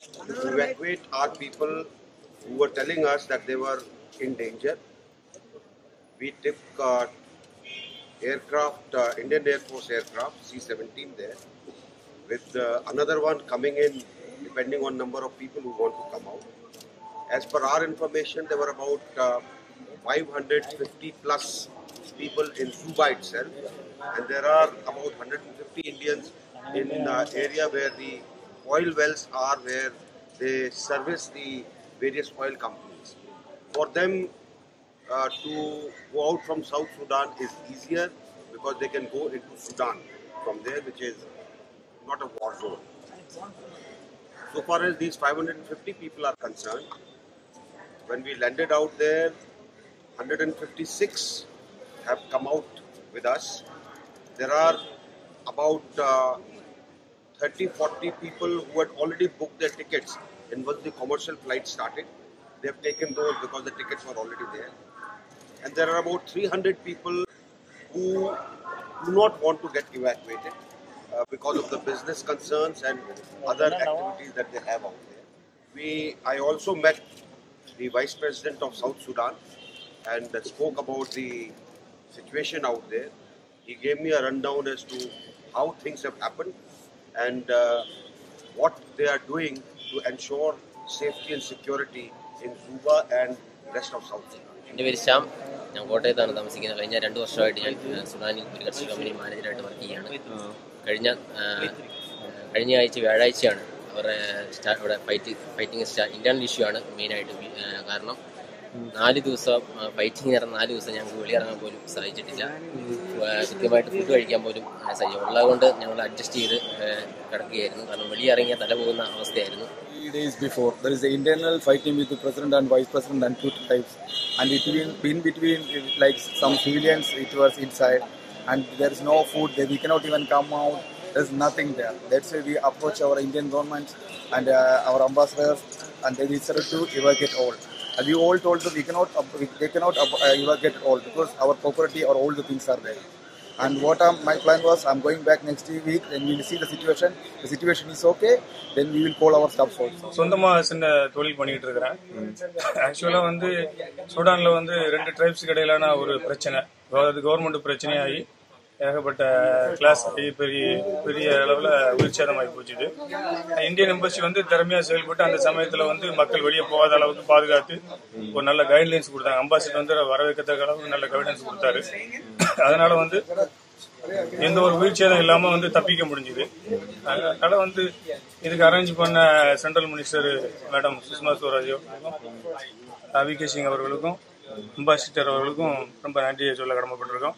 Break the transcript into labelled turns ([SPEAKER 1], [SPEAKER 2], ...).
[SPEAKER 1] to evacuate our people who were telling us that they were in danger. We took aircraft, Indian Air Force aircraft, C-17 there, with another one coming in depending on number of people who want to come out. As per our information, there were about 550 plus people in Zuba itself, and there are about 150 Indians in area where the oil wells are, where they service the various oil companies. For them to go out from South Sudan is easier because they can go into Sudan from there, which is not a war zone. So far as these 550 people are concerned, when we landed out there, 156 have come out with us. There are about 30-40 people who had already booked their tickets, and once the commercial flight started, they have taken those because the tickets were already there. And there are about 300 people who do not want to get evacuated because of the business concerns and other activities that they have out there. I also met the Vice President of South Sudan and spoke about the situation out there. He gave me a rundown as to how things have happened and what they are doing to ensure safety and security in Zuba and rest of South Sudan.
[SPEAKER 2] എൻ്റെ പേര് ശ്യാം. ഞാൻ കോട്ടയത്താണ് താമസിക്കുന്നത്. കഴിഞ്ഞ 2 വർഷമായിട്ട് ഞാൻ സുഡാനിൽ ഒരു കർഷക company മാനേജറായിട്ട് work ചെയ്യുകയാണ്. കഴിഞ്ഞ ആഴ്ച വ്യാഴാഴ്ചയാണ് അവരുടെ ഇവിടെ ഫൈറ്റിംഗ് ഇന്റേണൽ ഇഷ്യൂ ആണ് മെയിനായിട്ട്. കാരണം 4 ദിവസം ഫൈറ്റിംഗ് നടന്ന 4 ദിവസം ഞങ്ങൾക്ക് വെളിയിറങ്ങാൻ പോലും സാധിച്ചിട്ടില്ല. കൃത്യമായിട്ട് ഫുഡ് കഴിക്കാൻ പോലും ഉള്ളതുകൊണ്ട് ഞങ്ങൾ അഡ്ജസ്റ്റ് ചെയ്ത് കിടക്കുകയായിരുന്നു. കാരണം വെളിയിറങ്ങിയ തല പോകുന്ന അവസ്ഥയായിരുന്നു.
[SPEAKER 3] 3 days before, there is an internal fighting with the president and vice president and 2 tribes, and in between like some civilians, it was inside, and there is no food. We cannot even come out. There is nothing there. That's why we approach our Indian government and our ambassadors, and they decided to evacuate all. And we all told them they cannot evacuate all because our property or all the things are there. And what my plan was, I'm going back next week and we will see the situation. The situation is okay, then we will call our staff also.
[SPEAKER 4] சொந்தமா சின்ன தொழில் பண்ணிட்டு இருக்கிறேன். ஆக்சுவலா சூடான்ல 2 ட்ரைப்ஸ்க்கு இடையிலான ஒரு பிரச்சனை, அதாவது கவர்மெண்ட் பிரச்சனையாகி ஏகப்பட்ட கிளாஸ் பெரிய அளவில் உயிர் சேதமாகி போச்சுது. இந்தியன் எம்பசி திறமையா செயல்பட்டு அந்த சமயத்தில் மக்கள் வெளியே போகாத அளவுக்கு பாதுகாத்து ஒரு நல்ல கைட்லைன்ஸ் கொடுத்தாங்க. அம்பாசிடர் வரவேற்கத்தக்க அளவுக்கு நல்ல கைடன்ஸ் கொடுத்தாரு. அதனால எந்த ஒரு உயிர் சேதம் இல்லாம தப்பிக்க முடிஞ்சுது. அதனால இதுக்கு அரேஞ்ச் பண்ண central minister madam Sushma Swaraj அவர்களுக்கும் வி கே சிங் அவர்களுக்கும் அம்பாசிடர் அவர்களுக்கும் ரொம்ப நன்றியை சொல்ல கடமைப்பட்டிருக்கோம்.